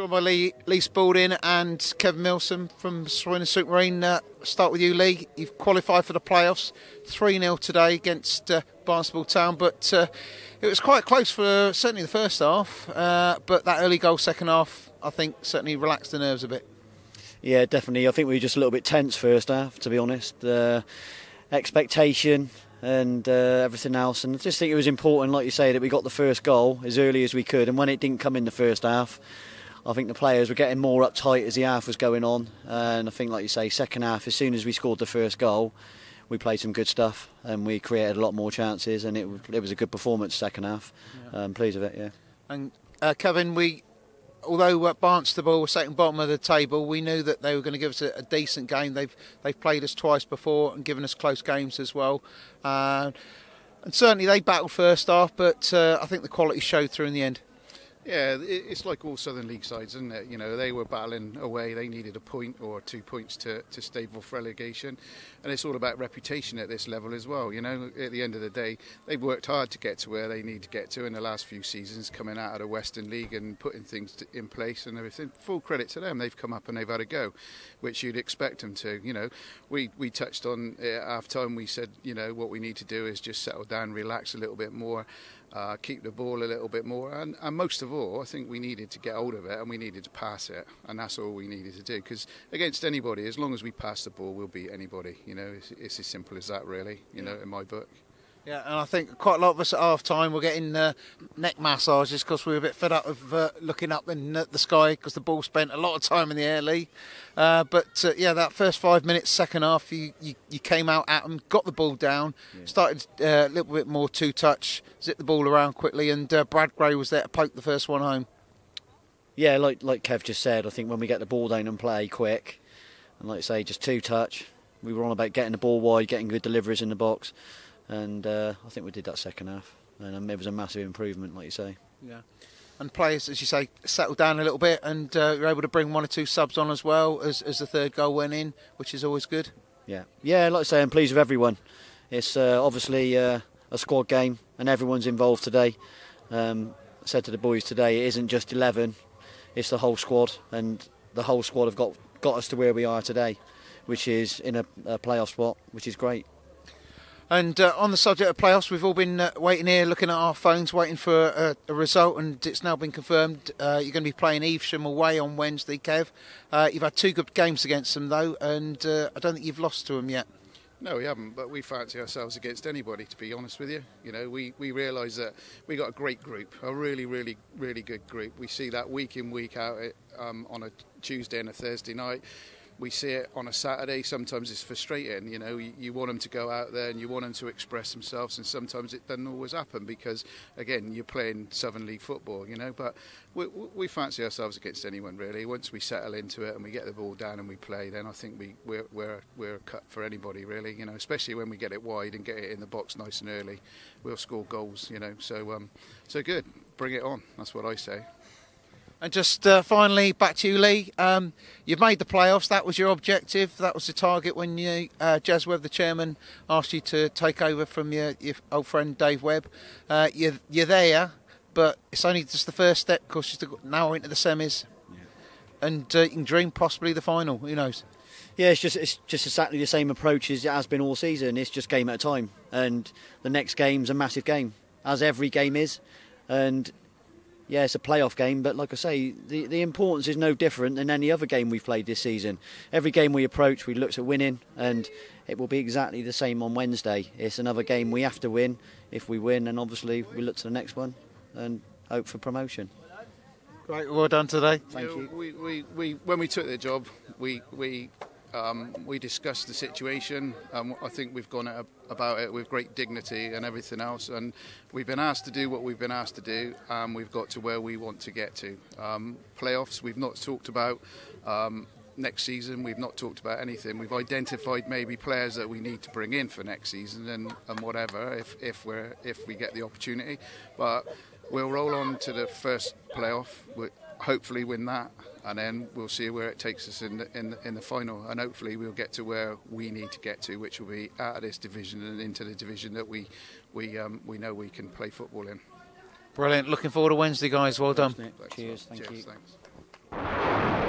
Joined by Lee Spalding and Kevin Milsom from Swindon Supermarine. Start with you, Lee. You've qualified for the playoffs. 3-0 today against Barnstable Town, but it was quite close for certainly the first half. But that early goal, second half, I think certainly relaxed the nerves a bit. Yeah, definitely. I think we were just a little bit tense first half, to be honest. Expectation and everything else, and I just think it was important, like you say, that we got the first goal as early as we could, and when it didn't come in the first half, I think the players were getting more uptight as the half was going on, and I think, like you say, second half, as soon as we scored the first goal, we played some good stuff and we created a lot more chances, and it was a good performance second half. Yeah. Pleased with it, yeah. And Kevin, although Barnstable were sitting bottom of the table, we knew that they were going to give us a decent game. They've played us twice before and given us close games as well. And certainly they battled first half, but I think the quality showed through in the end. Yeah, it's like all Southern League sides, isn't it? You know, they were battling away. They needed a point or 2 points to stave off relegation. And it's all about reputation at this level as well. You know, at the end of the day, they've worked hard to get to where they need to get to in the last few seasons, coming out of the Western League and putting things in place and everything. Full credit to them. They've come up and they've had a go, which you'd expect them to. You know, we touched on at half time, we said, you know, what we need to do is just settle down, relax a little bit more. Keep the ball a little bit more, and most of all, I think we needed to get hold of it and we needed to pass it, and that's all we needed to do, because against anybody, as long as we pass the ball, we'll beat anybody. You know, it's as simple as that, really, you know, in my book. Yeah, and I think quite a lot of us at half time were getting neck massages because we were a bit fed up of looking up in the sky because the ball spent a lot of time in the air, Lee. But that first 5 minutes, second half, you came out at them, got the ball down, started a little bit more two-touch, zipped the ball around quickly, and Brad Gray was there to poke the first one home. Yeah, like Kev just said, I think when we get the ball down and play quick, and like I say, just two-touch, we were on about getting the ball wide, getting good deliveries in the box. And I think we did that second half, and it was a massive improvement, like you say. Yeah. And players, as you say, settled down a little bit, and you're able to bring 1 or 2 subs on as well as the third goal went in, which is always good. Yeah, like I say, I'm pleased with everyone. It's obviously a squad game, and everyone's involved today. I said to the boys today, it isn't just 11, it's the whole squad, and the whole squad have got us to where we are today, which is in a playoff spot, which is great. And on the subject of playoffs, we've all been waiting here, looking at our phones, waiting for a result, and it's now been confirmed. You're going to be playing Evesham away on Wednesday, Kev. You've had 2 good games against them, though, and I don't think you've lost to them yet. No, we haven't, but we fancy ourselves against anybody, to be honest with you. You know, we realise that we got a great group, a really, really, really good group. We see that week in, week out on a Tuesday and a Thursday night. We see it on a Saturday. Sometimes it's frustrating, you know, you want them to go out there and you want them to express themselves, and sometimes it doesn't always happen because, again, you're playing Southern League football, you know, but we fancy ourselves against anyone, really. Once we settle into it and we get the ball down and we play, then I think we're cut for anybody, really, you know, especially when we get it wide and get it in the box nice and early. We'll score goals, you know, so good. Bring it on, that's what I say. And just finally, back to you, Lee. You've made the playoffs. That was your objective. That was the target when Jez Webb, the chairman, asked you to take over from your old friend Dave Webb. You're there, but it's only just the first step because you're now into the semis. Yeah. And you can dream possibly the final. Who knows? Yeah, it's just exactly the same approach as it has been all season. It's just game at a time. And the next game's a massive game, as every game is. And yeah, it's a playoff game, but like I say, the importance is no different than any other game we've played this season. Every game we approach, we look at winning, and it will be exactly the same on Wednesday. It's another game we have to win. If we win, then obviously we look to the next one and hope for promotion. Great, well done today. Thank you. We when we took the job, we discussed the situation. I think we've gone about it with great dignity and everything else, and we've been asked to do what we've been asked to do, and we've got to where we want to get to. Playoffs, we've not talked about. Next season, we've not talked about anything. We've identified maybe players that we need to bring in for next season and whatever if we get the opportunity. But we'll roll on to the first playoff. We'll hopefully win that, and then we'll see where it takes us in the final, and hopefully we'll get to where we need to get to, which will be out of this division and into the division that we know we can play football in. Brilliant. Looking forward to Wednesday, guys. Well done. Cheers. Thank you. Thanks. you.